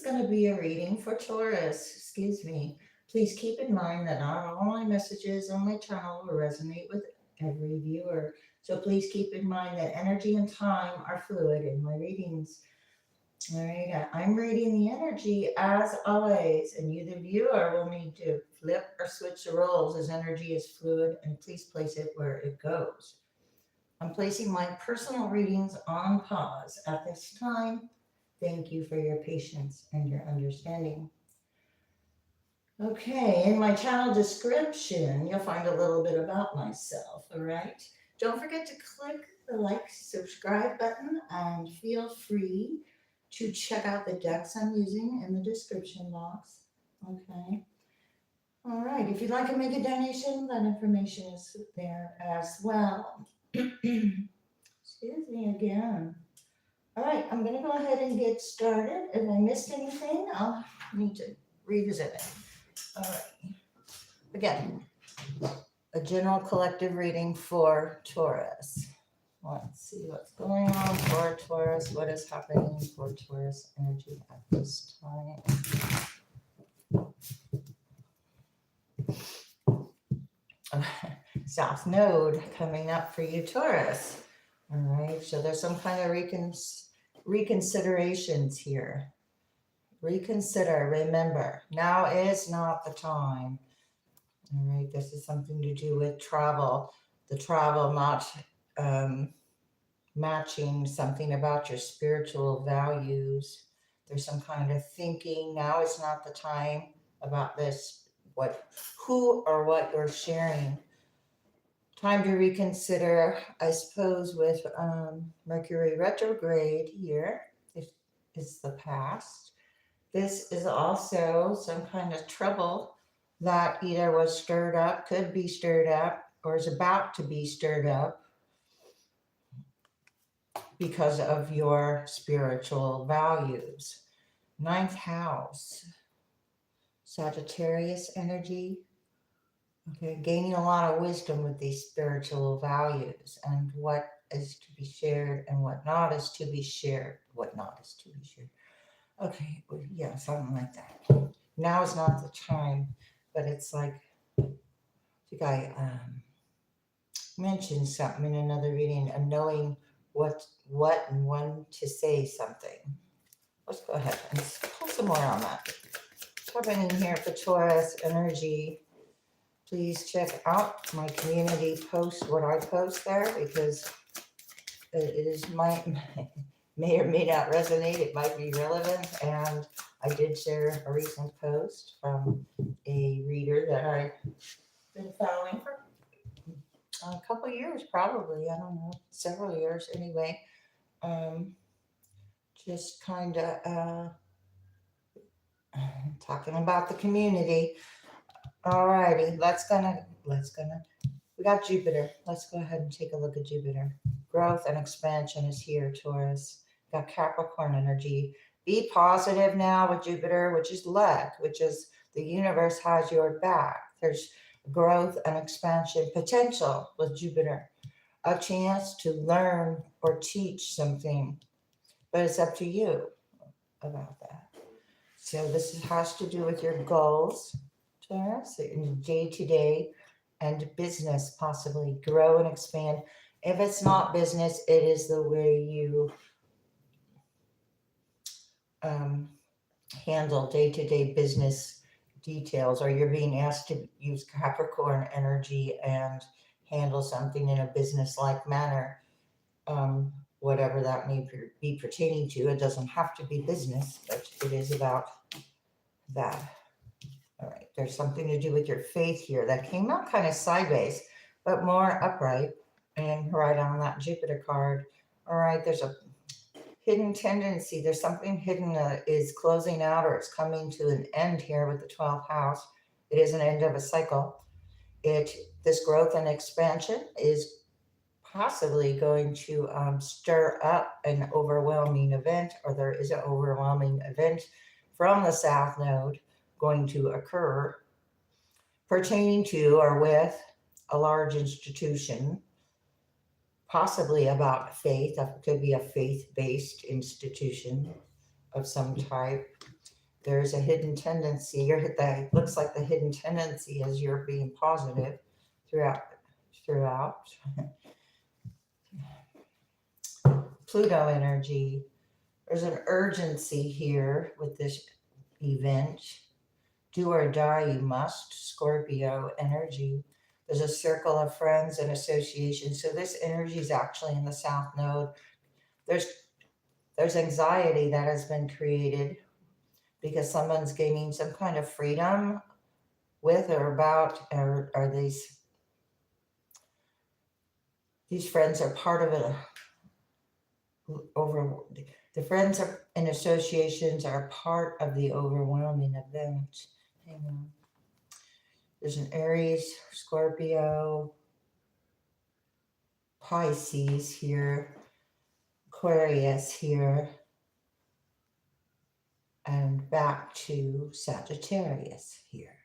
going to be a reading for Taurus. Excuse me. Please keep in mind that not all my messages on my channel will resonate with every viewer. So please keep in mind that energy and time are fluid in my readings. All right, I'm reading the energy as always, and you, the viewer, will need to flip or switch the roles as energy is fluid, and please place it where it goes. I'm placing my personal readings on pause at this time. Thank you for your patience and your understanding. Okay, in my channel description, you'll find a little bit about myself, all right? Don't forget to click the like, subscribe button, and feel free to check out the decks I'm using in the description box, okay? All right, if you'd like to make a donation, that information is there as well. Excuse me again. All right, I'm going to go ahead and get started. If I missed anything, I'll need to revisit it. All right. Again, a general collective reading for Taurus. Let's see what's going on for Taurus. What is happening for Taurus energy at this time? South Node coming up for you, Taurus. All right, so there's some kind of reconsiderations here. Reconsider, remember, now is not the time. All right, this is something to do with travel. The travel not matching something about your spiritual values. There's some kind of thinking, now is not the time about this, who or what you're sharing. Time to reconsider, I suppose, with Mercury retrograde here. It's the past. This is also some kind of trouble that either was stirred up, could be stirred up, or is about to be stirred up because of your spiritual values. Ninth house, Sagittarius energy. Okay, gaining a lot of wisdom with these spiritual values and what is to be shared and what not is to be shared. What not is to be shared. Okay, well, yeah, something like that. Now is not the time, but it's like, I think I mentioned something in another reading, and knowing what and when to say something. Let's go ahead and pull some more on that. What's happening here for Taurus energy? Please check out my community post, what I post there, because it is may or may not resonate. It might be relevant. And I did share a recent post from a reader that I've been following for a couple of years, probably. I don't know, several years anyway. Just kind of talking about the community. Alrighty, we got Jupiter. Let's go ahead and take a look at Jupiter. Growth and expansion is here, Taurus. Got Capricorn energy. Be positive now with Jupiter, which is luck, which is the universe has your back. There's growth and expansion potential with Jupiter. A chance to learn or teach something, but it's up to you about that. So this has to do with your goals, Taurus, in day-to-day and business, possibly grow and expand. If it's not business, it is the way you handle day-to-day business details, or you're being asked to use Capricorn energy and handle something in a business-like manner, whatever that may be pertaining to. It doesn't have to be business, but it is about that. All right, there's something to do with your faith here that came out kind of sideways, but more upright and right on that Jupiter card. All right, there's a hidden tendency. There's something hidden that is closing out, or it's coming to an end here with the 12th house. It is an end of a cycle. This growth and expansion is possibly going to stir up an overwhelming event, or there is an overwhelming event from the South Node going to occur pertaining to or with a large institution, possibly about faith. That could be a faith-based institution of some type. there's a hidden tendency. That looks like the hidden tendency is you're being positive throughout. Pluto energy. There's an urgency here with this event. Do or die, you must. Scorpio energy. There's a circle of friends and associations. So this energy is actually in the South Node. There's anxiety that has been created because someone's gaining some kind of freedom with or about, or are these friends are part of it. The friends and associations are part of the overwhelming event. Hang on. There's an Aries, Scorpio, Pisces here, Aquarius here, and back to Sagittarius here.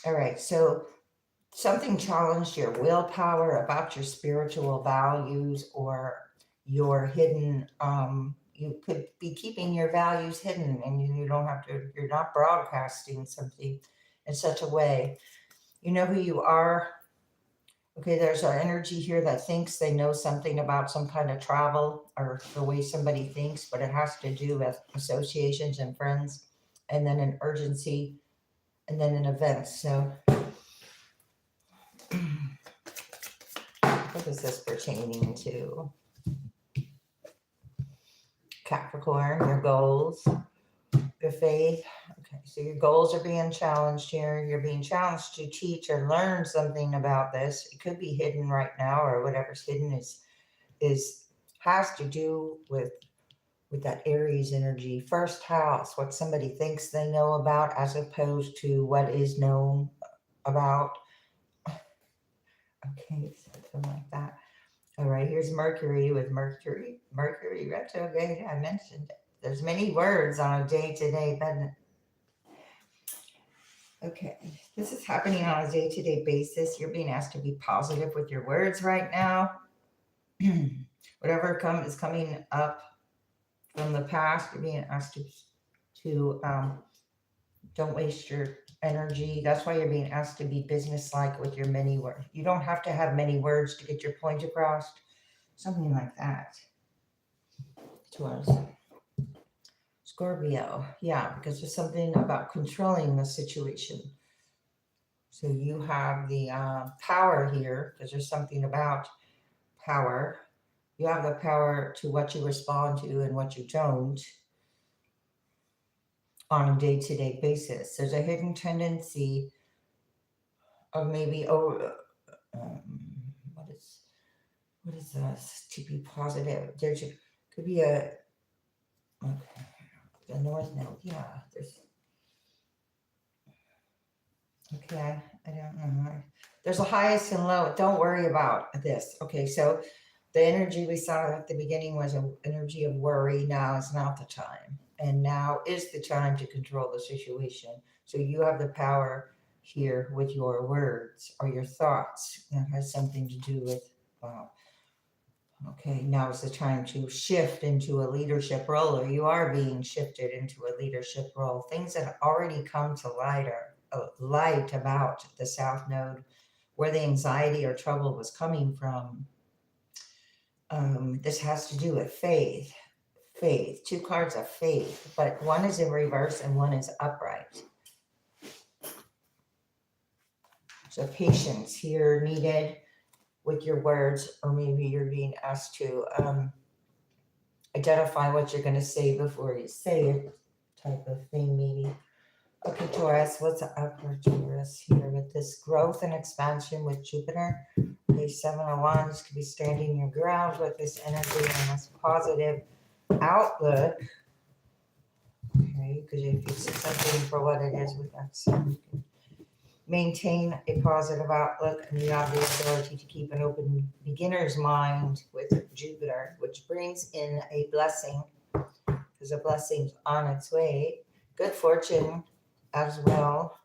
All right, so something challenged your willpower about your spiritual values or your hidden, you could be keeping your values hidden and you don't have to, you're not broadcasting something in such a way. You know who you are. Okay, there's our energy here that thinks they know something about some kind of travel or the way somebody thinks, but it has to do with associations and friends, and then an urgency, and then an event. So what is this pertaining to? Capricorn, your goals, your faith. Okay, so your goals are being challenged here. You're being challenged to teach or learn something about this. It could be hidden right now, or whatever's hidden has to do with that Aries energy. First house, what somebody thinks they know about as opposed to what is known about. Okay, something like that. All right, here's Mercury with Mercury retrograde. I mentioned it. There's many words on a day-to-day, but okay, this is happening on a day-to-day basis. You're being asked to be positive with your words right now. Whatever is coming up from the past, you're being asked to don't waste your energy. That's why you're being asked to be businesslike with your many words. You don't have to have many words to get your point across. Something like that. Taurus. Scorpio. Yeah, because there's something about controlling the situation. So you have the power here, because there's something about power. You have the power to what you respond to and what you don't on a day-to-day basis. There's a hidden tendency of maybe what is this? To be positive. Could be a okay. The North Node. Yeah. Okay. I don't know. There's a highest and low. Don't worry about this. Okay. So the energy we saw at the beginning was an energy of worry. Now is not the time. And now is the time to control the situation. So you have the power here with your words or your thoughts. That has something to do with, wow. Okay, now is the time to shift into a leadership role, or you are being shifted into a leadership role. Things that already come to light about the South Node, where the anxiety or trouble was coming from. This has to do with faith. Faith, 2 cards of faith, but one is in reverse and one is upright. So patience here needed with your words, or maybe you're being asked to identify what you're going to say before you say it, type of thing maybe. Okay, Taurus, what's up for Taurus here with this growth and expansion with Jupiter? Okay, 7 of Wands, could be standing your ground with this energy and this positive outlook. Okay, because if you see something for what it is with that sun, you can maintain a positive outlook, and you have the ability to keep an open beginner's mind with Jupiter, which brings in a blessing, because a blessing's on its way. Good fortune as well.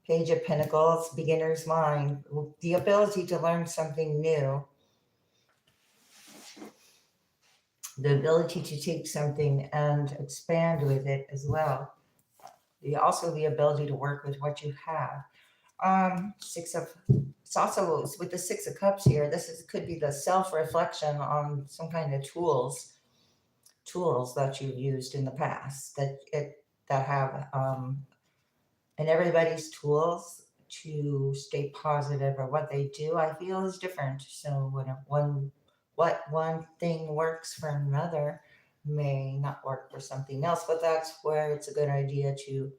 Page of Pentacles, beginner's mind, the ability to learn something new, the ability to take something and expand with it as well. Also the ability to work with what you have. It's also with the Six of Cups here. Could be the self-reflection on some kind of tools that you've used in the past that have and everybody's tools to stay positive or what they do, I feel, is different. So what one thing works for another may not work for something else, but that's where it's a good idea to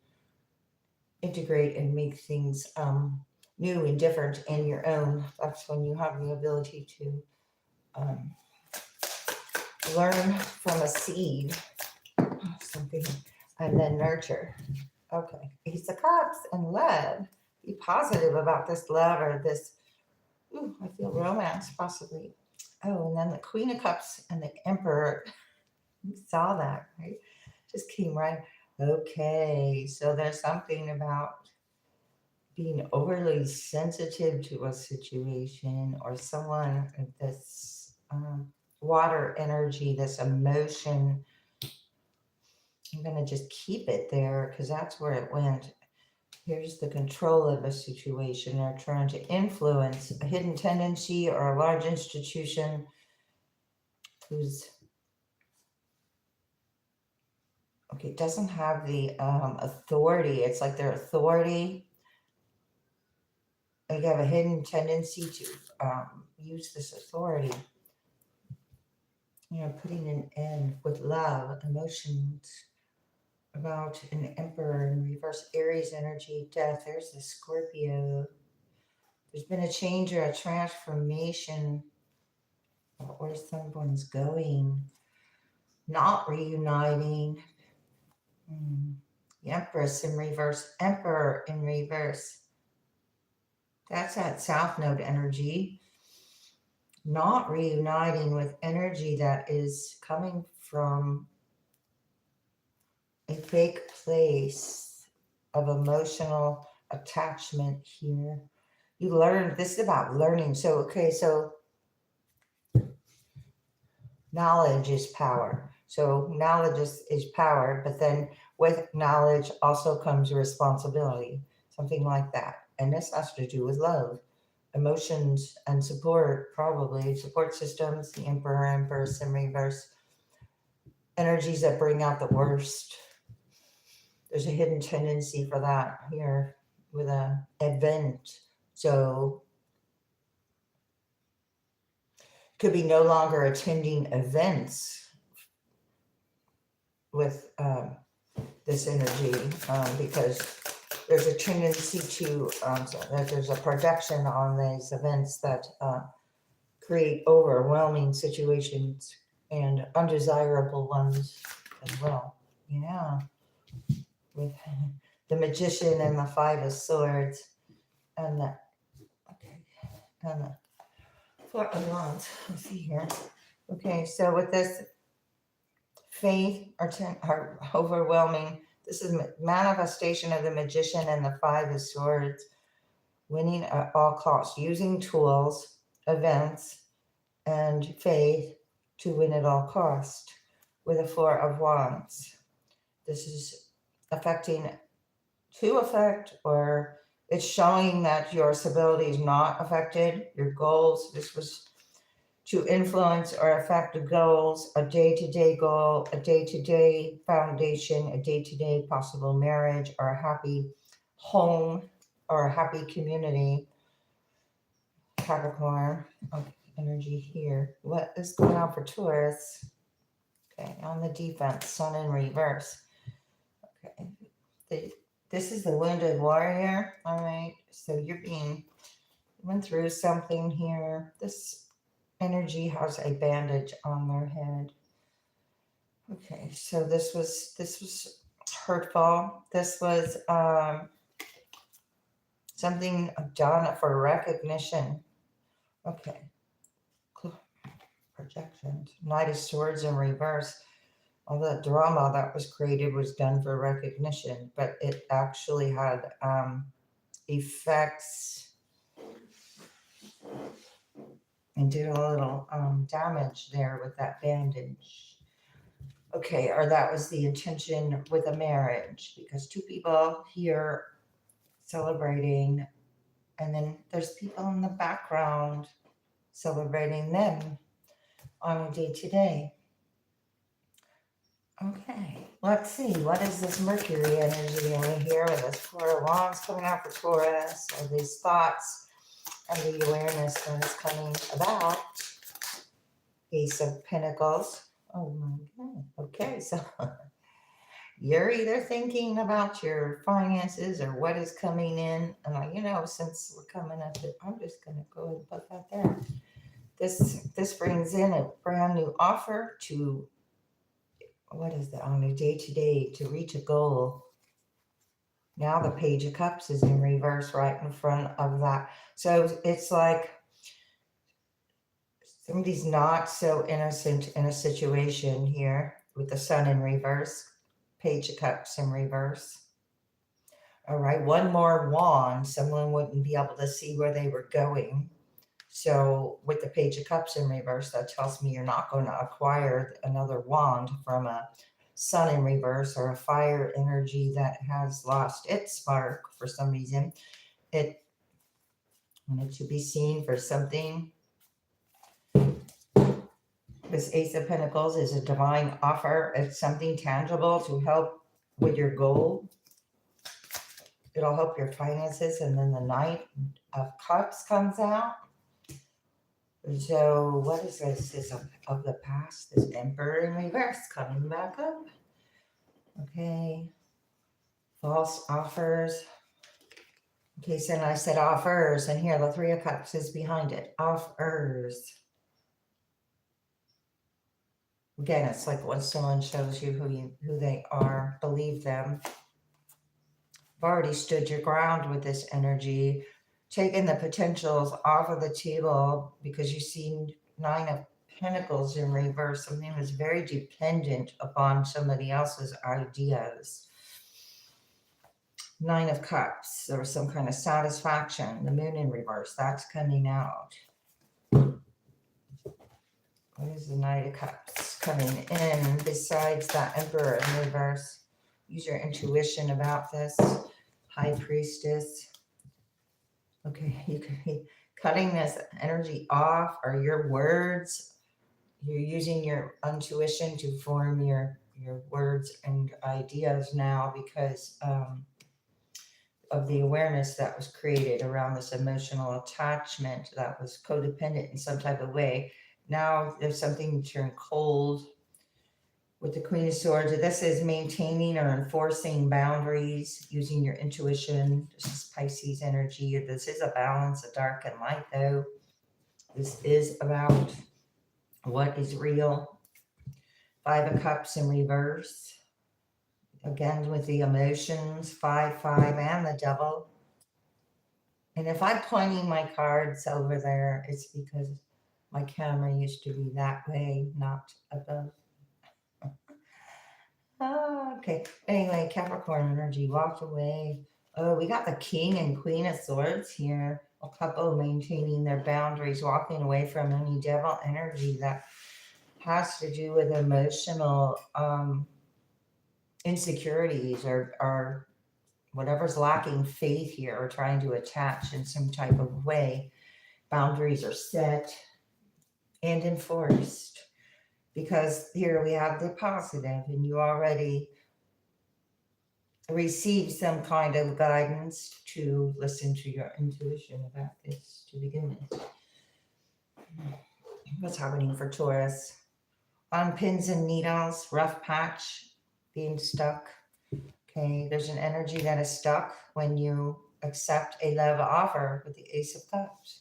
integrate and make things new and different in your own. That's when you have the ability to um, learn from a seed, something, and then nurture. Okay, Ace of Cups and love. Be positive about this love or this. Ooh, I feel romance possibly. Oh, and then the Queen of Cups and the Emperor. You saw that, right? Just came right. Okay, so there's something about being overly sensitive to a situation or someone, this water energy, this emotion. I'm going to just keep it there because that's where it went. Here's the control of a situation. They're trying to influence a hidden tendency or a large institution who's, okay, doesn't have the authority. It's like their authority. They have a hidden tendency to use this authority. Putting an end with love, emotions, about an Emperor in reverse, Aries energy, death. There's the Scorpio. There's been a change or a transformation about where someone's going, not reuniting. The Empress in reverse, Emperor in reverse. That's that South Node energy. Not reuniting with energy that is coming from a fake place of emotional attachment here. You learn, this is about learning. So knowledge is power. So knowledge is power, but then with knowledge also comes responsibility, something like that. And this has to do with love, emotions, and support, probably. Support systems, the Emperor, Empress, and reverse. Energies that bring out the worst. There's a hidden tendency for that here with an event. So could be no longer attending events with this energy because there's a tendency to, that there's a projection on these events that create overwhelming situations and undesirable ones as well. Yeah. With the Magician and the Five of Swords and the, okay, and the Four of Wands. Let's see here. Okay, so with this faith or overwhelming, this is manifestation of the Magician and the Five of Swords, winning at all costs, using tools, events, and faith to win at all cost with the Four of Wands. This is or it's showing that your stability is not affected, your goals. This was to influence or affect the goals, a day-to-day goal, a day-to-day foundation, a day-to-day possible marriage or a happy home or a happy community. Capricorn, okay, energy here. What is going on for Taurus? Okay, on the defense, Sun in reverse. Okay, this is the Wounded Warrior. All right, so went through something here. This energy has a bandage on their head. Okay, so this was hurtful. This was something done for recognition. Okay, projection. Knight of Swords in reverse. All the drama that was created was done for recognition, but it actually had effects and did a little damage there with that bandage. Okay, or that was the intention with a marriage, because two people here celebrating, and then there's people in the background celebrating them on a day to day. Okay, let's see. What is this Mercury energy over here with this Four of Wands coming out for Taurus? Or these thoughts and the awareness that is coming about. Ace of Pentacles. Oh my God. Okay, so you're either thinking about your finances or what is coming in. And since we're coming up, I'm just going to go ahead and put that there. This brings in a brand new offer to, what is that, on a day-to-day to reach a goal. Now the Page of Cups is in reverse right in front of that. So it's like somebody's not so innocent in a situation here with the Sun in reverse, Page of Cups in reverse. All right, one more wand, someone wouldn't be able to see where they were going. So with the Page of Cups in reverse, that tells me you're not going to acquire another wand from a Sun in reverse or a fire energy that has lost its spark for some reason. It wanted to be seen for something. This Ace of Pentacles is a divine offer. It's something tangible to help with your goal. It'll help your finances. And then the Knight of Cups comes out. So what is this? This of the past, this Emperor in reverse coming back up. Okay. False offers. Okay, so I said offers, and here the Three of Cups is behind it. Offers. Again, it's like when someone shows you who they are, believe them. You've already stood your ground with this energy, taken the potentials off of the table because you see Nine of Pentacles in reverse. Something was very dependent upon somebody else's ideas. Nine of Cups, there was some kind of satisfaction. The Moon in reverse, that's coming out. What is the Knight of Cups coming in besides that Emperor in reverse? Use your intuition about this. High Priestess. Okay, you could be cutting this energy off, or your words. You're using your intuition to form your words and ideas now because of the awareness that was created around this emotional attachment that was codependent in some type of way. Now there's something turned cold with the Queen of Swords. This is maintaining or enforcing boundaries, using your intuition. This is Pisces energy. This is a balance of dark and light, though. This is about what is real. Five of Cups in reverse. Again, with the emotions, 5, 5, and the Devil. And if I'm pointing my cards over there, it's because my camera used to be that way, not above. Oh, okay. Anyway, Capricorn energy, walked away. Oh, we got the King and Queen of Swords here. A couple maintaining their boundaries, walking away from any devil energy that has to do with emotional insecurities or whatever's lacking faith here, or trying to attach in some type of way. Boundaries are set and enforced, because here we have the positive, and you already received some kind of guidance to listen to your intuition about this to begin with. What's happening for Taurus? On pins and needles, rough patch, being stuck. Okay, there's an energy that is stuck when you accept a love offer with the Ace of Cups.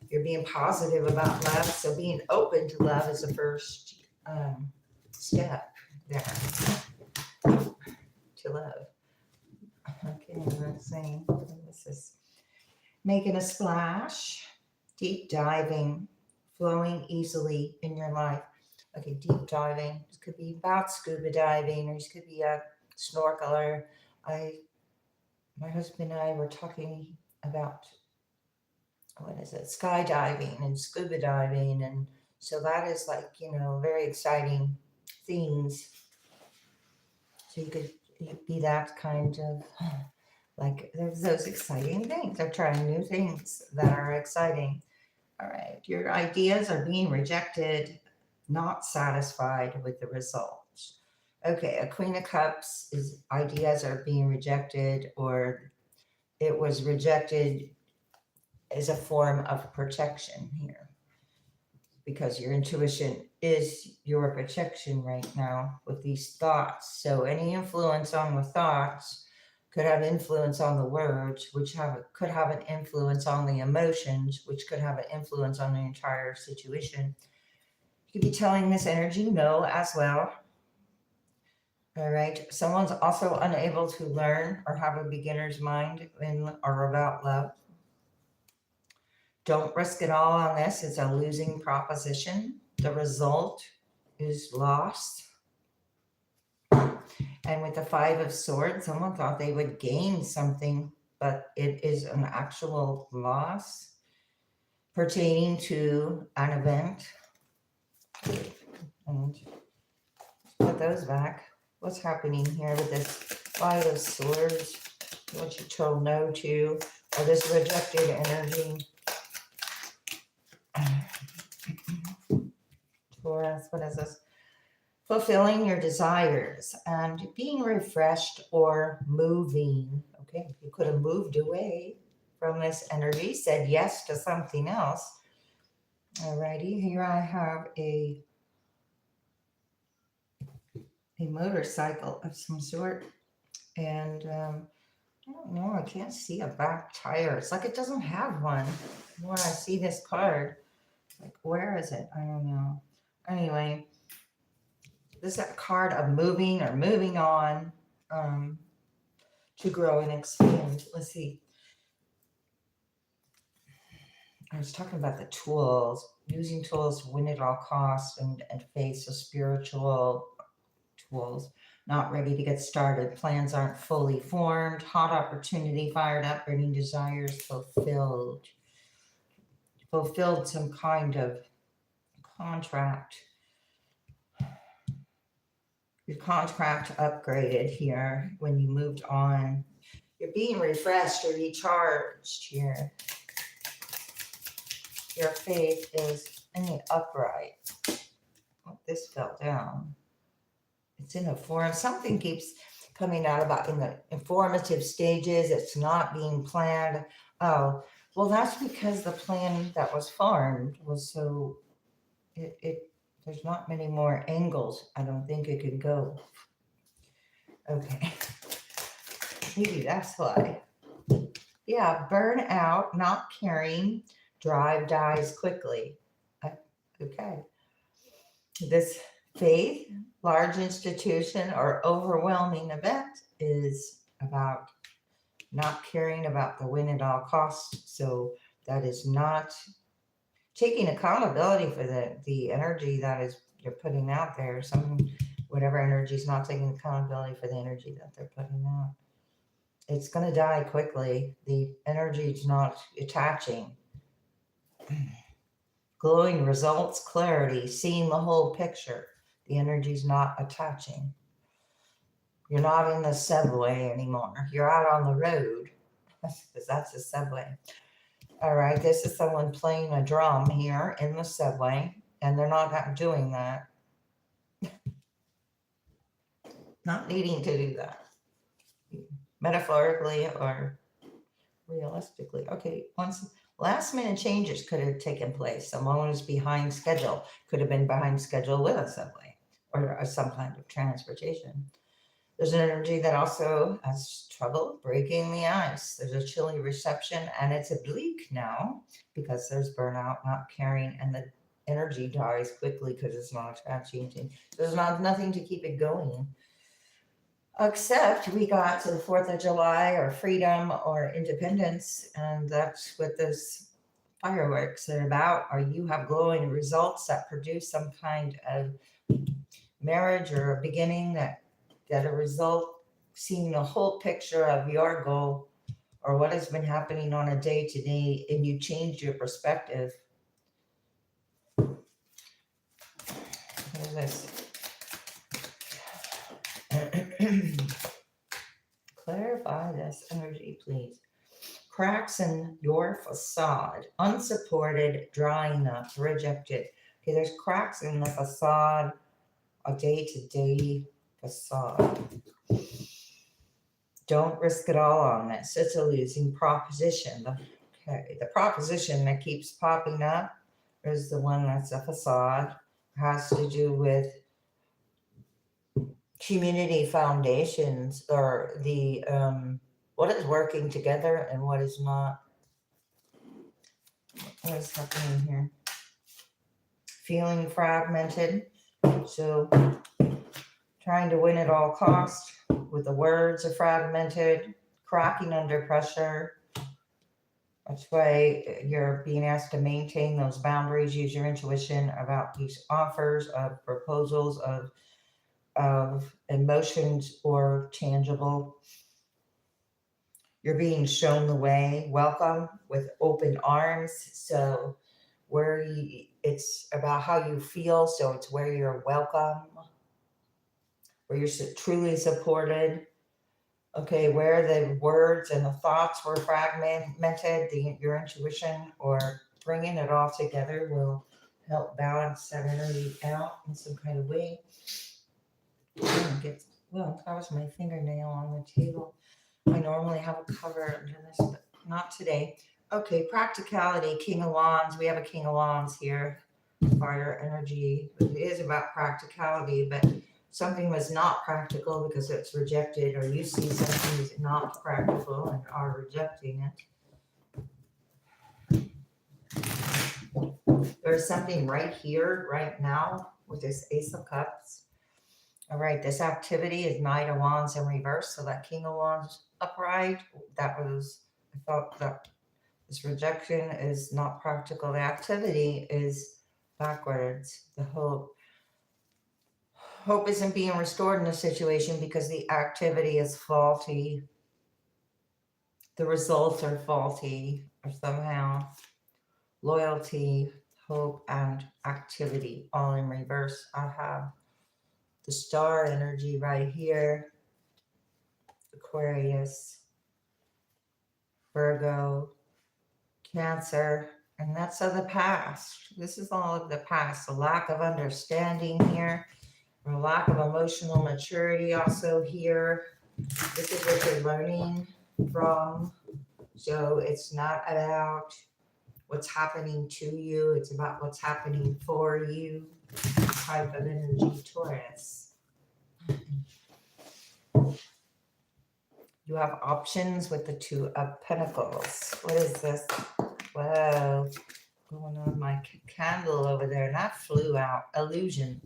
You're being positive about love, so being open to love is the first step there to love. Okay, let's see. This is making a splash, deep diving, flowing easily in your life. Okay, deep diving. This could be about scuba diving, or this could be a snorkeler. My husband and I were talking about, what is it, skydiving and scuba diving, and so that is like, very exciting things. So you could be that kind of, like, there's those exciting things. They're trying new things that are exciting. All right, your ideas are being rejected, not satisfied with the results. Okay, a Queen of Cups is ideas are being rejected, or it was rejected as a form of protection here, because your intuition is your protection right now with these thoughts. So any influence on the thoughts could have influence on the words, which could have an influence on the emotions, which could have an influence on the entire situation. You could be telling this energy no as well. All right. Someone's also unable to learn or have a beginner's mind in or about love. Don't risk it all on this. It's a losing proposition. The result is lost. And with the Five of Swords, someone thought they would gain something, but it is an actual loss pertaining to an event. And put those back. What's happening here with this Five of Swords? What you told no to, or this rejected energy. Taurus, what is this? Fulfilling your desires and being refreshed or moving. Okay, you could have moved away from this energy, said yes to something else. Alrighty, here I have a motorcycle of some sort, and I don't know, I can't see a back tire. It's like it doesn't have one. When I see this card, like, where is it? I don't know. Anyway, this is a card of moving or moving on, to grow and expand. Let's see. I was talking about the tools, using tools to win at all costs and face the spiritual tools. Not ready to get started. Plans aren't fully formed. Hot opportunity fired up. Burning desires fulfilled. Fulfilled some kind of contract. Your contract upgraded here when you moved on. You're being refreshed or recharged here. Your faith is in the upright. Oh, this fell down. It's in a form. Something keeps coming out about in the informative stages. It's not being planned. Oh, well, that's because the plan that was formed was so, there's not many more angles. I don't think it could go. Okay. Maybe that's why. Yeah, burn out, not caring, drive dies quickly. Okay. This faith, large institution, or overwhelming event is about not caring about the win at all costs. So that is not taking accountability for the energy that is you're putting out there. Whatever energy is not taking accountability for the energy that they're putting out. It's going to die quickly. The energy is not attaching. Glowing results, clarity, seeing the whole picture. The energy is not attaching. You're not in the subway anymore. You're out on the road, because that's a subway. All right, this is someone playing a drum here in the subway, and they're not doing that. Not needing to do that. Metaphorically or realistically. Okay, once last minute changes could have taken place. Someone was behind schedule, could have been behind schedule with a subway or some kind of transportation. There's an energy that also has trouble breaking the ice. There's a chilly reception, and it's oblique now because there's burnout, not caring, and the energy dies quickly because it's not attaching. There's nothing to keep it going. Except we got to the 4th of July or freedom or independence, and that's what this fireworks are about. Or you have glowing results that produce some kind of marriage or a beginning that a result, seeing the whole picture of your goal or what has been happening on a day-to-day, and you change your perspective. What is this? clarify this energy, please. Cracks in your facade, unsupported, drying up, rejected. Okay, there's cracks in the facade, a day-to-day facade. Don't risk it all on this. It's a losing proposition. Okay, the proposition that keeps popping up is the one that's a facade. It has to do with community foundations, or the what is working together and what is not. What is happening here? Feeling fragmented. So trying to win at all costs with the words are fragmented, cracking under pressure. That's why you're being asked to maintain those boundaries, use your intuition about these offers of proposals of emotions or tangible. You're being shown the way, welcome with open arms. So it's about how you feel. So it's where you're welcome, where you're truly supported. Okay, where the words and the thoughts were fragmented, your intuition or bringing it all together will help balance that energy out in some kind of way. Well, that was my fingernail on the table. I normally have a cover under this, but not today. Okay, practicality, King of Wands. We have a King of Wands here. Fire energy. It is about practicality, but something was not practical because it's rejected, or you see something is not practical and are rejecting it. There's something right here, right now, with this Ace of Cups. All right, this activity is Knight of Wands in reverse. So that King of Wands upright, I thought that this rejection is not practical. The activity is backwards. The hope isn't being restored in the situation because the activity is faulty. The results are faulty, or somehow loyalty, hope, and activity all in reverse. I have the star energy right here. Aquarius, Virgo, Cancer, and that's of the past. This is all of the past. A lack of understanding here, or a lack of emotional maturity also here. This is what you're learning from. So it's not about what's happening to you. It's about what's happening for you. Type of energy, Taurus. You have options with the Two of Pentacles. What is this? Whoa. Going on my candle over there. And that flew out. Illusion.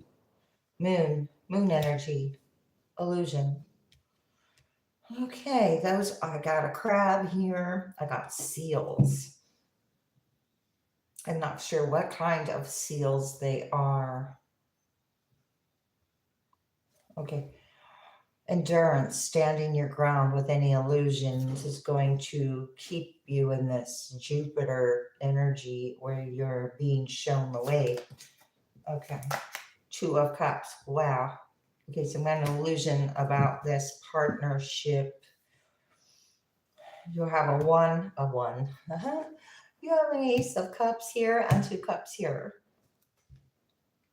Moon energy. Illusion. Okay, I got a crab here. I got seals. I'm not sure what kind of seals they are. Okay. Endurance, standing your ground with any illusions, is going to keep you in this Jupiter energy where you're being shown the way. Okay. Two of Cups. Wow. Okay, so I'm going to illusion about this partnership. You have a one. You have an Ace of Cups here and Two Cups here.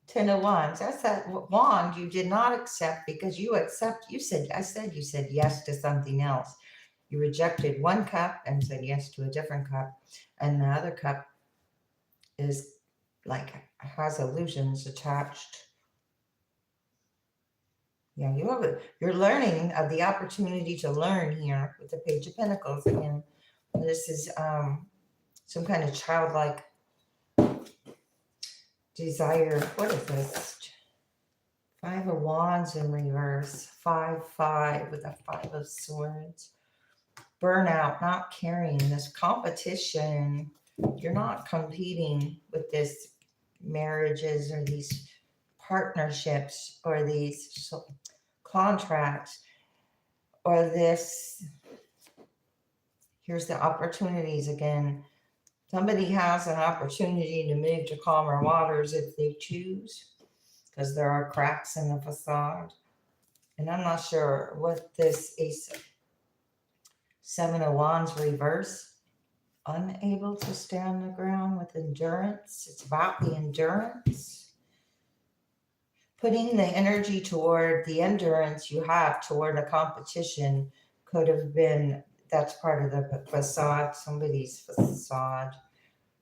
10 of Wands. That's that wand you did not accept because you said yes to something else. You rejected one cup and said yes to a different cup. And the other cup is has illusions attached. Yeah, you're learning of the opportunity to learn here with the Page of Pentacles again. This is some kind of childlike desire. What is this? Five of Wands in reverse. 5-5 with a 5 of Swords. Burnout, not caring. This competition. You're not competing with this marriages or these partnerships or these contracts or this. Here's the opportunities again. Somebody has an opportunity to move to calmer waters if they choose, because there are cracks in the facade. And I'm not sure what this Ace Seven of Wands reverse. Unable to stand the ground with endurance. It's about the endurance. Putting the energy toward the endurance you have toward a competition could have been, that's part of the facade, somebody's facade.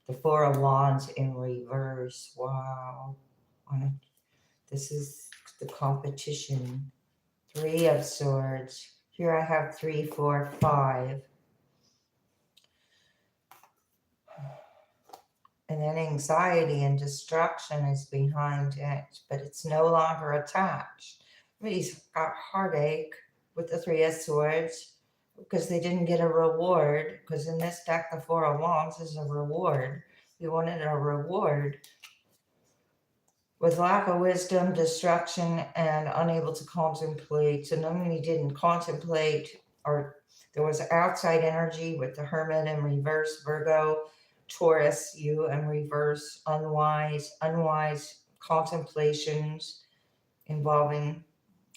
The Four of Wands in reverse. Wow. This is the competition. Three of Swords. Here I have 3, 4, 5. And then anxiety and distraction is behind it, but it's no longer attached. Somebody's got heartache with the Three of Swords because they didn't get a reward. Because in this deck, the Four of Wands is a reward. You wanted a reward. With lack of wisdom, distraction, and unable to contemplate. So not only didn't contemplate, or there was outside energy with the Hermit in reverse, Virgo, Taurus, you in reverse, unwise contemplations involving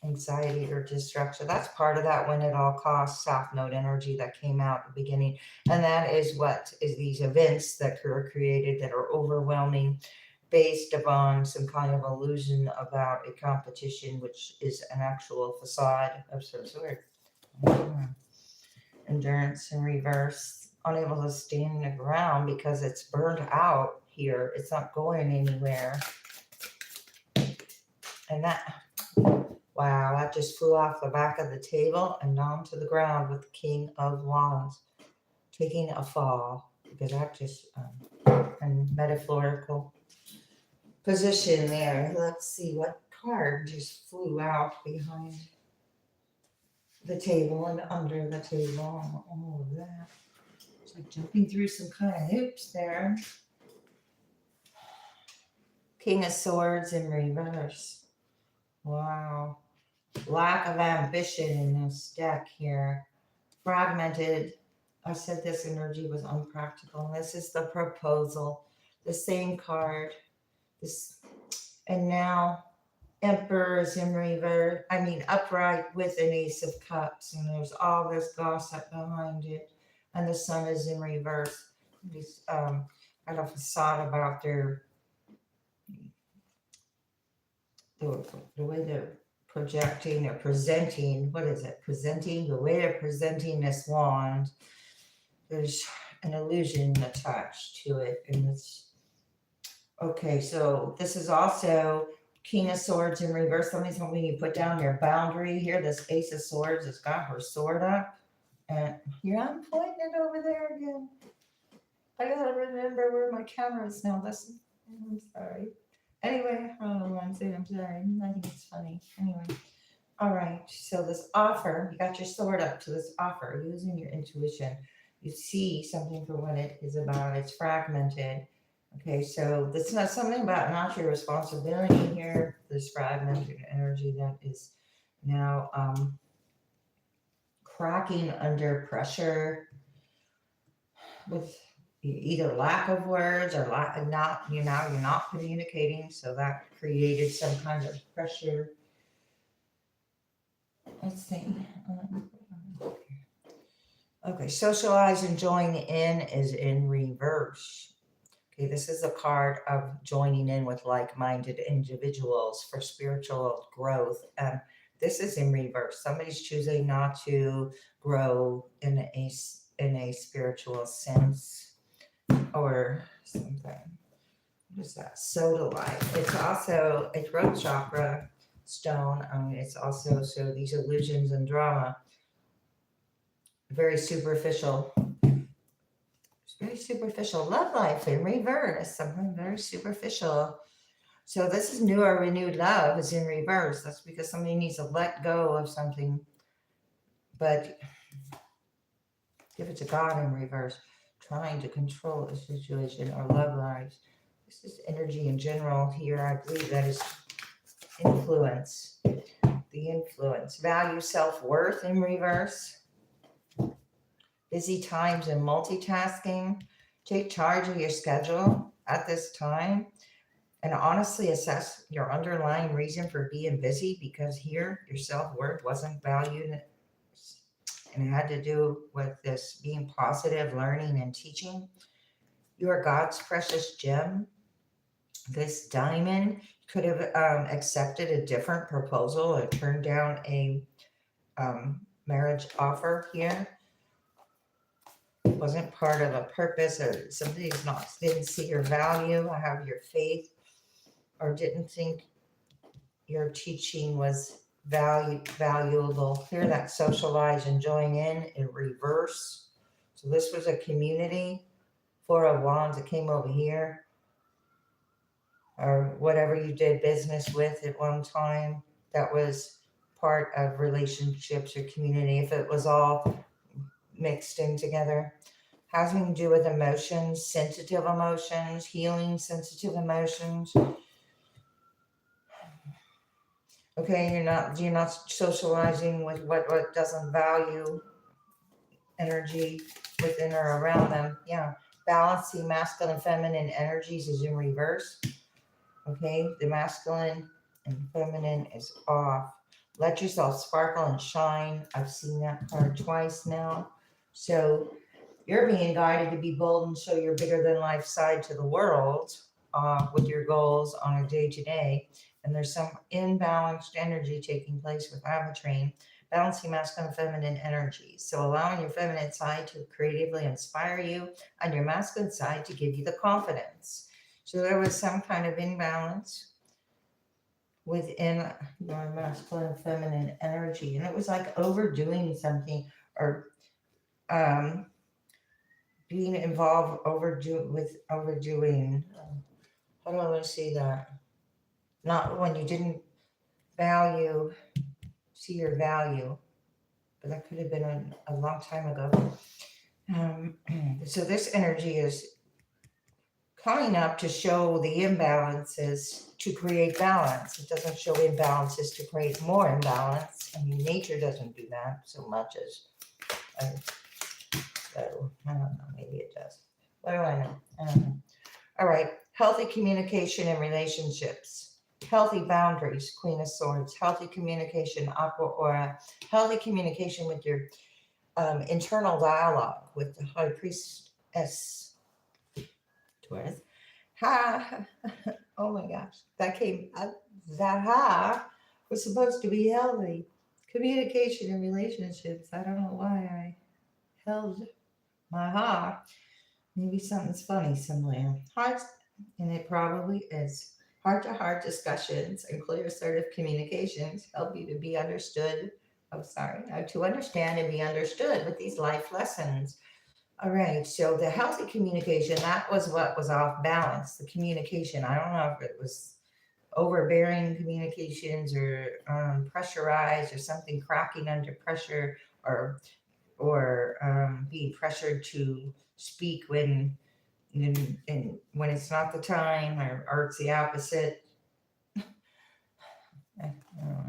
anxiety or distraction. That's part of that when it all costs South Node energy that came out at the beginning. And that is what is these events that are created that are overwhelming, based upon some kind of illusion about a competition, which is an actual facade of some sort. Endurance in reverse, unable to stand the ground because it's burned out here. It's not going anywhere. And that, wow, that just flew off the back of the table and down to the ground with the King of Wands taking a fall, because that just, and metaphorical position there. Let's see what card just flew out behind the table and under the table and all of that. It's like jumping through some kind of hoops there. King of Swords in reverse. Wow. Lack of ambition in this deck here. Fragmented. I said this energy was unpractical. This is the proposal. The same card. This, and now Emperor is in reverse. I mean upright with an Ace of Cups, and there's all this gossip behind it. And the Sun is in reverse. These got a facade about their the way they're projecting or presenting. What is it? Presenting, the way they're presenting this wand. There's an illusion attached to it, and it's okay. So this is also King of Swords in reverse. Something you put down your boundary here. This Ace of Swords has got her sword up, and here I'm pointing it over there again. I gotta remember where my camera is now. Listen, I'm sorry. Anyway, I don't know what I'm saying. I'm sorry. I think it's funny. Anyway, all right. So this offer, you got your sword up to this offer, using your intuition. You see something for what it is about. It's fragmented. Okay, so this is not something about not your responsibility here. This fragmented energy that is now cracking under pressure with either lack of words or lack of not, you're not communicating. So that created some kind of pressure. Let's see. Okay, socialize and join in is in reverse. Okay, this is a card of joining in with like-minded individuals for spiritual growth. This is in reverse. Somebody's choosing not to grow in a spiritual sense or something. What is that? Soda light. It's also a throat chakra stone. It's also, so these illusions and drama, very superficial. Very superficial. Love life in reverse, something very superficial. So this is new or renewed love is in reverse. That's because somebody needs to let go of something, but give it to God in reverse, trying to control a situation or love lives. This is energy in general here. I believe that is influence. The influence. Value self-worth in reverse. Busy times and multitasking. Take charge of your schedule at this time and honestly assess your underlying reason for being busy, because here your self-worth wasn't valued. and it had to do with this being positive, learning, and teaching. You are God's precious gem. This diamond could have accepted a different proposal or turned down a marriage offer here. It wasn't part of a purpose, or somebody's not didn't see your value, or have your faith, or didn't think your teaching was valuable. Here, that socialize and join in reverse. So this was a community. Four of Wands that came over here, or whatever you did business with at one time. That was part of relationships or community. If it was all mixed in together, having to do with emotions, sensitive emotions, healing sensitive emotions. Okay, you're not socializing with what doesn't value energy within or around them. Yeah, balancing masculine and feminine energies is in reverse. Okay, the masculine and feminine is off. Let yourself sparkle and shine. I've seen that card twice now. So you're being guided to be bold and show your bigger than life side to the world with your goals on a day to day. And there's some imbalanced energy taking place with Avatrain, balancing masculine and feminine energies. So allowing your feminine side to creatively inspire you and your masculine side to give you the confidence. So there was some kind of imbalance within your masculine and feminine energy. And it was like overdoing something, or being involved overdoing. How do I want to say that? Not when you didn't see your value, but that could have been a long time ago. So this energy is coming up to show the imbalances to create balance. It doesn't show imbalances to create more imbalance. I mean, nature doesn't do that so much as, so I don't know, maybe it does. What do I know? I don't know. All right, healthy communication and relationships, healthy boundaries, Queen of Swords, healthy communication, Aqua Aura, healthy communication with your internal dialogue with the High Priestess, Taurus. Ha! Oh my gosh, that came up. That ha was supposed to be healthy communication and relationships. I don't know why I held my ha. Maybe something's funny somewhere. Heart, and it probably is. Heart-to-heart discussions and clear, assertive communications help you to be understood. To understand and be understood with these life lessons. All right, so the healthy communication, that was what was off balance. The communication, I don't know if it was overbearing communications or pressurized or something cracking under pressure, or being pressured to speak when it's not the time, or it's the opposite. I don't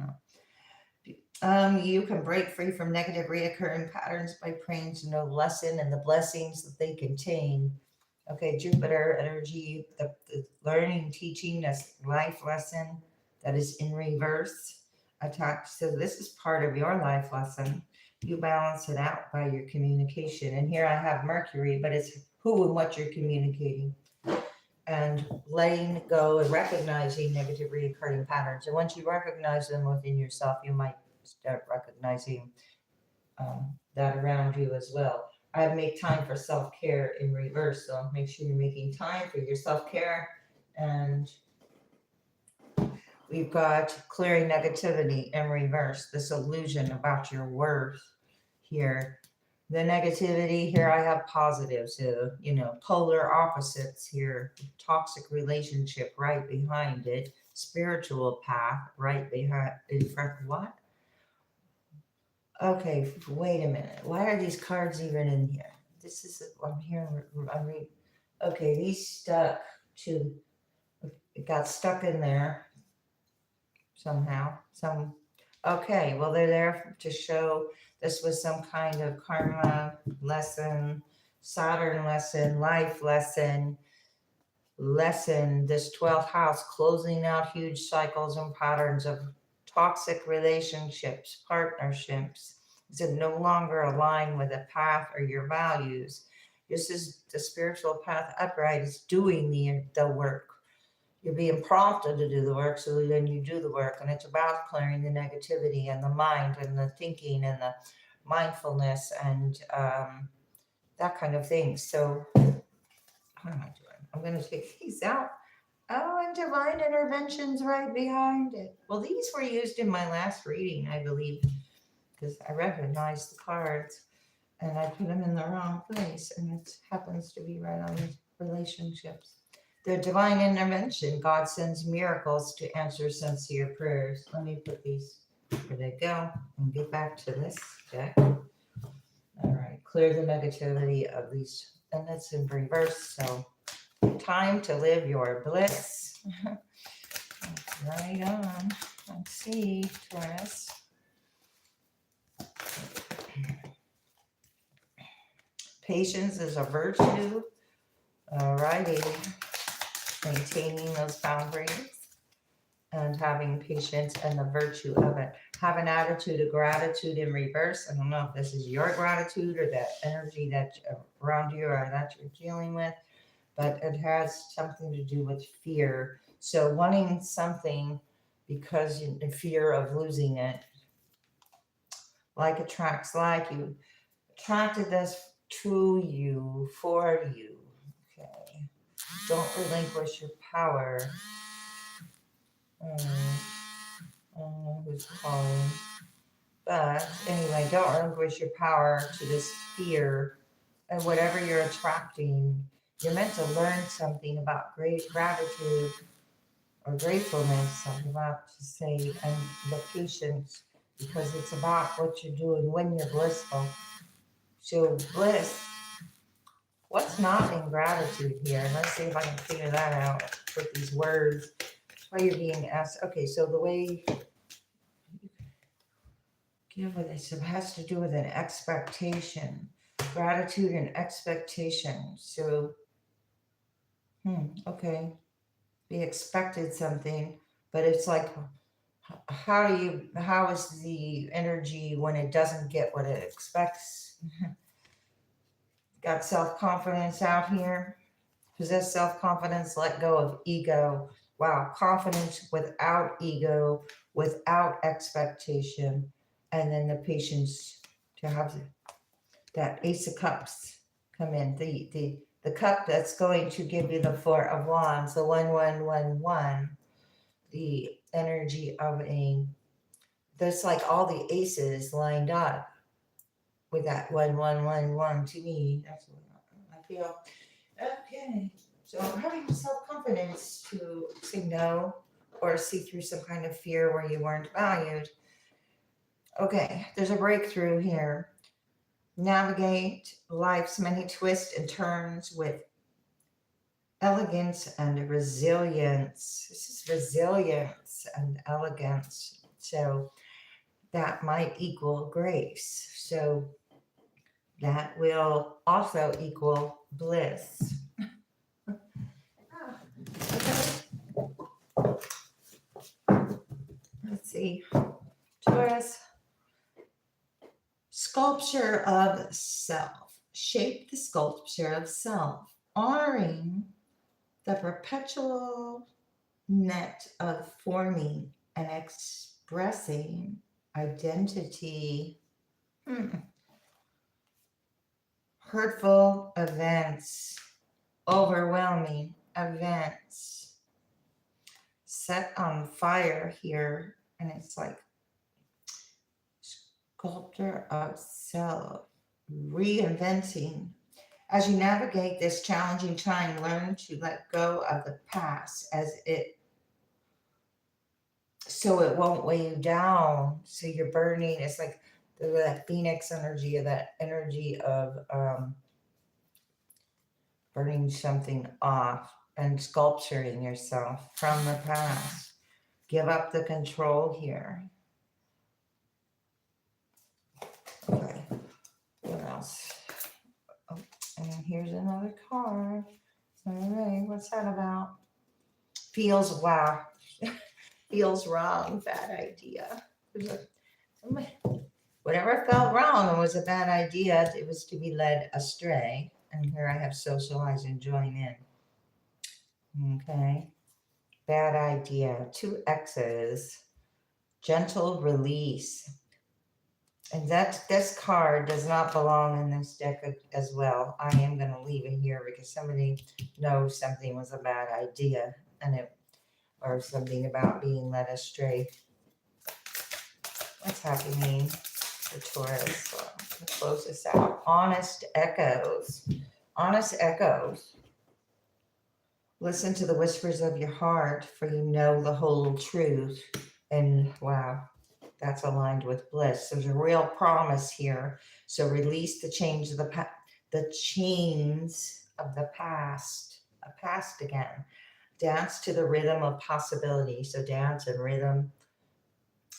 know. You can break free from negative reoccurring patterns by praying to know lesson and the blessings that they contain. Okay, Jupiter energy, the learning, teaching, this life lesson that is in reverse attached. So this is part of your life lesson. You balance it out by your communication. And here I have Mercury, but it's who and what you're communicating. And letting go and recognizing negative reoccurring patterns. And once you recognize them within yourself, you might start recognizing that around you as well. I make time for self-care in reverse, so make sure you're making time for your self-care. And we've got clearing negativity in reverse, this illusion about your worth here. The negativity here, I have positives, polar opposites here. Toxic relationship right behind it. Spiritual path right behind, in front. What? Okay, wait a minute. Why are these cards even in here? This is, I'm here, okay, these stuck to, it got stuck in there somehow. Okay, well, they're there to show this was some kind of karma lesson, Saturn lesson, life lesson, this 12th house, closing out huge cycles and patterns of toxic relationships, partnerships, Is it no longer aligned with the path or your values? This is the spiritual path upright is doing the work. You're being prompted to do the work, so then you do the work. And it's about clearing the negativity and the mind and the thinking and the mindfulness and that kind of thing. So what am I doing? I'm going to take these out. Oh, and divine intervention's right behind it. Well, these were used in my last reading, I believe, because I recognized the cards and I put them in the wrong place, and it happens to be right on relationships. The divine intervention, God sends miracles to answer sincere prayers. Let me put these where they go and get back to this deck. All right, clear the negativity of these, and that's in reverse, so time to live your bliss. Right on. Let's see, Taurus. Patience is a virtue. Alrighty. Maintaining those boundaries and having patience and the virtue of it. Have an attitude of gratitude in reverse. I don't know if this is your gratitude or that energy that's around you or that you're dealing with, but it has something to do with fear. So wanting something because the fear of losing it. Like attracts like, you attracted this to you, for you. Okay. Don't relinquish your power. I don't know who's calling. But anyway, don't relinquish your power to this fear. And whatever you're attracting, you're meant to learn something about great gratitude or gratefulness, I'm about to say, and the patience, because it's about what you're doing when you're blissful. So bliss, what's not in gratitude here? Let's see if I can figure that out with these words. Why you're being asked. Okay, so the way you give with this, it has to do with an expectation. Gratitude and expectation. So, okay. Be expected something, but it's like, how is the energy when it doesn't get what it expects? Got self-confidence out here. Possess self-confidence, let go of ego. Wow, confidence without ego, without expectation, and then the patience to have that Ace of Cups come in. The cup that's going to give you the Four of Wands, the 1111, the energy of there's like all the aces lined up with that 1111 to me. That's what I feel. Okay, so having self-confidence to say no or see through some kind of fear where you weren't valued. Okay, there's a breakthrough here. Navigate life's many twists and turns with elegance and resilience. This is resilience and elegance. So that might equal grace. So that will also equal bliss. Let's see. Taurus. Sculpture of self. Shape the sculpture of self, honoring the perpetual net of forming and expressing identity. Hurtful events, overwhelming events set on fire here, and it's like sculptor of self, reinventing. As you navigate this challenging time, learn to let go of the past so it won't weigh you down. So you're burning. It's like that phoenix energy, or that energy of burning something off and sculpturing yourself from the past. Give up the control here. Okay, what else? Oh, and here's another card. All right, what's that about? Feels, feels wrong, bad idea. Whatever felt wrong and was a bad idea, it was to be led astray. And here I have socialize and join in. Okay. Bad idea. 2 X's. Gentle release. And this card does not belong in this deck as well. I am going to leave it here because somebody knows something was a bad idea or something about being led astray. What's happening for Taurus? So let's close this out. Honest echoes. Honest echoes. Listen to the whispers of your heart, for you know the whole truth. And wow, that's aligned with bliss. There's a real promise here. So release the chains of the chains of the past. A past again. Dance to the rhythm of possibility. So dance and rhythm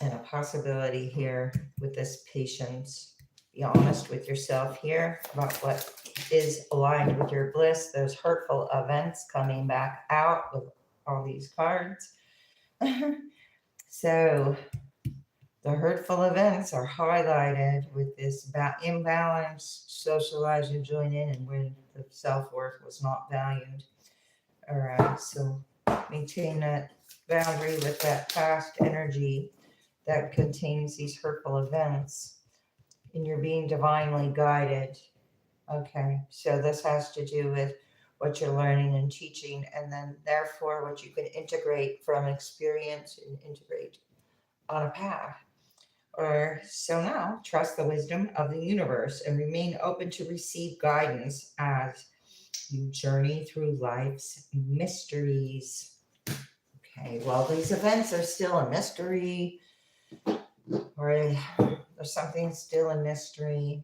and a possibility here with this patience. Be honest with yourself here about what is aligned with your bliss. Those hurtful events coming back out with all these cards. So the hurtful events are highlighted with this imbalance, socialize and join in, and when the self-worth was not valued. All right, so maintain that boundary with that past energy that contains these hurtful events, and you're being divinely guided. Okay, so this has to do with what you're learning and teaching, and then therefore what you can integrate from experience and integrate on a path. Or so now, trust the wisdom of the universe and remain open to receive guidance as you journey through life's mysteries. Okay, well, these events are still a mystery, or there's something still a mystery.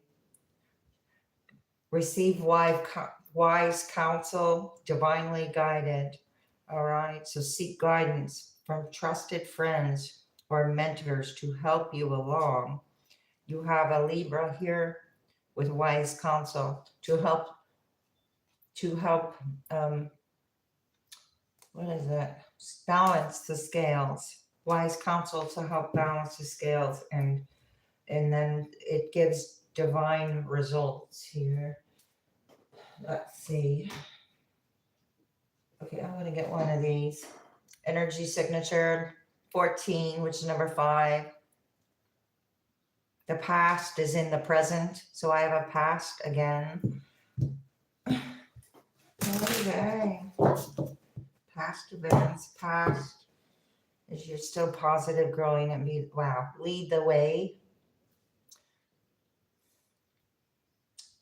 Receive wise counsel, divinely guided. All right, so seek guidance from trusted friends or mentors to help you along. You have a Libra here with wise counsel to help what is that? Balance the scales. Wise counsel to help balance the scales, and then it gives divine results here. Let's see. Okay, I'm going to get one of these. Energy signature 14, which is number 5. The past is in the present. So I have a past again. Okay. Past events, past. Is you're still positive, growing, and lead the way.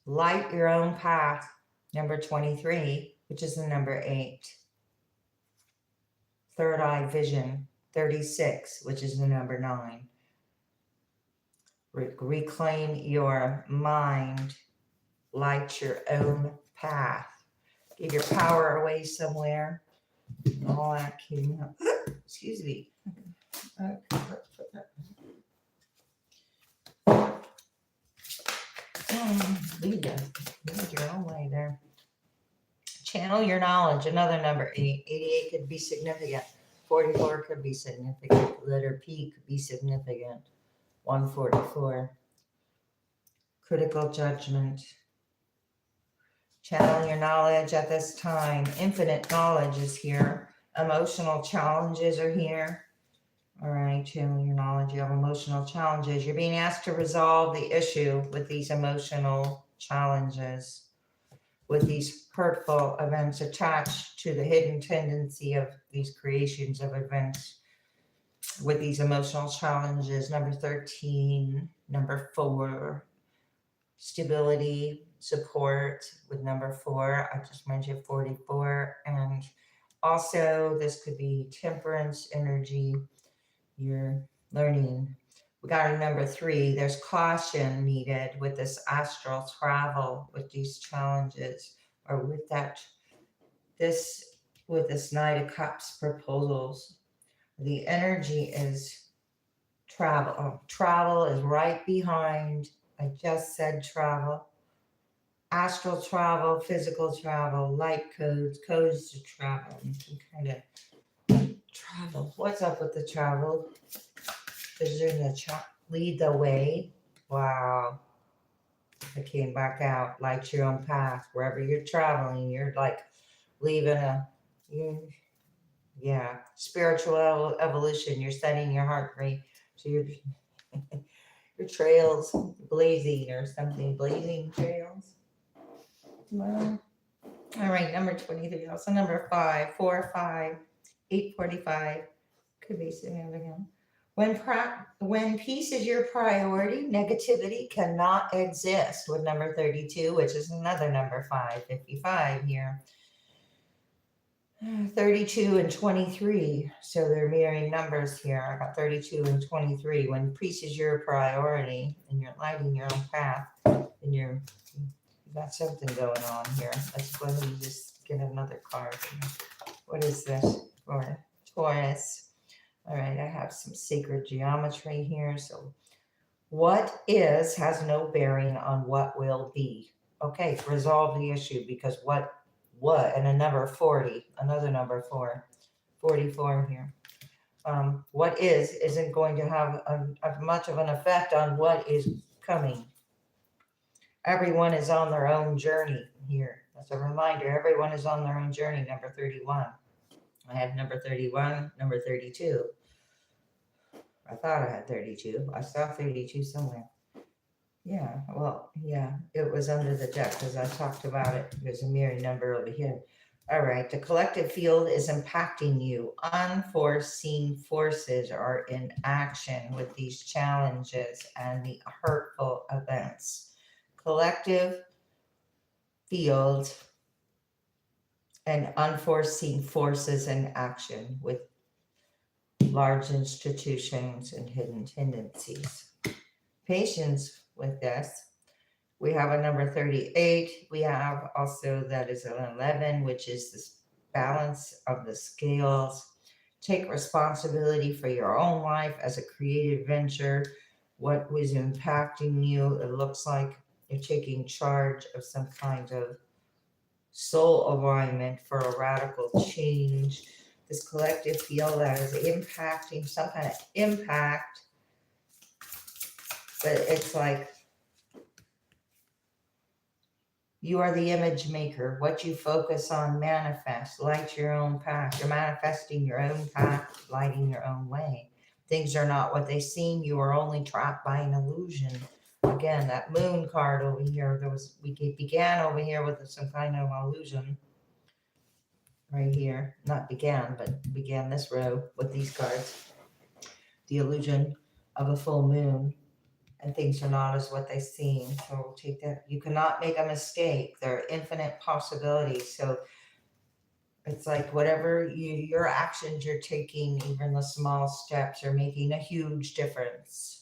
Light your own path. Number 23, which is the number 8. Third eye vision, 36, which is the number 9. Reclaim your mind. Light your own path. Give your power away somewhere. All that came up. Excuse me. Lead your own way there. Channel your knowledge. Another number 8. 88 could be significant. 44 could be significant. Letter P could be significant. 144. Critical judgment. Channel your knowledge at this time. Infinite knowledge is here. Emotional challenges are here. All right, channel your knowledge. You have emotional challenges. You're being asked to resolve the issue with these emotional challenges, with these hurtful events attached to the hidden tendency of these creations of events, with these emotional challenges. Number 13, number 4, stability, support with number 4. I just mentioned 44. And also this could be temperance energy. You're learning. We got a number 3. There's caution needed with this astral travel, with these challenges, or with this Knight of Cups proposals. The energy is travel. Oh, travel is right behind. I just said travel. Astral travel, physical travel, light codes to travel. You can kind of travel. What's up with the travel? Is there the lead the way? Wow. It came back out. Light your own path. Wherever you're traveling, you're like leaving you, yeah, spiritual evolution. You're setting your heart free. So your trails blazing or something. Blazing trails. Well, all right, number 23. Also number 5, 4, 5, 845. Could be significant. When peace is your priority, negativity cannot exist. With number 32, which is another number 555 here. 32 and 23. So they're mirroring numbers here. I got 32 and 23. When peace is your priority and you're lighting your own path and you got something going on here. Let's go ahead and just get another card here. What is this for Taurus? All right, I have some sacred geometry here. So what is has no bearing on what will be. Okay, resolve the issue because what, and a number 40, another number 44 here. What isn't going to have much of an effect on what is coming. Everyone is on their own journey here. That's a reminder. Everyone is on their own journey, number 31. I have number 31, number 32. I thought I had 32. I saw 32 somewhere. Yeah, well, yeah, it was under the deck because I talked about it. There's a mirror number over here. All right, the collective field is impacting you. Unforeseen forces are in action with these challenges and the hurtful events. Collective field and unforeseen forces in action with large institutions and hidden tendencies. Patience with this. We have a number 38. We have also that is an 11, which is this balance of the scales. Take responsibility for your own life as a creative venture. What was impacting you? It looks like you're taking charge of some kind of soul alignment for a radical change. This collective field that is impacting some kind of impact, but it's like you are the image maker. What you focus on manifests. Light your own path. You're manifesting your own path, lighting your own way. Things are not what they seem. You are only trapped by an illusion. Again, that moon card over here, we began over here with some kind of illusion. Right here. Not began, but began this row with these cards. The illusion of a full moon. And things are not as what they seem. So we'll take that. You cannot make a mistake. There are infinite possibilities. So it's like whatever your actions you're taking, even the small steps, are making a huge difference.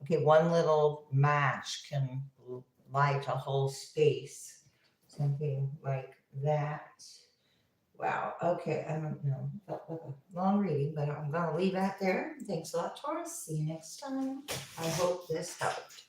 Okay, one little match can light a whole space. Something like that. Wow. Okay. I don't know. Felt like a long reading, but I'm going to leave that there. Thanks a lot, Taurus. See you next time. I hope this helped.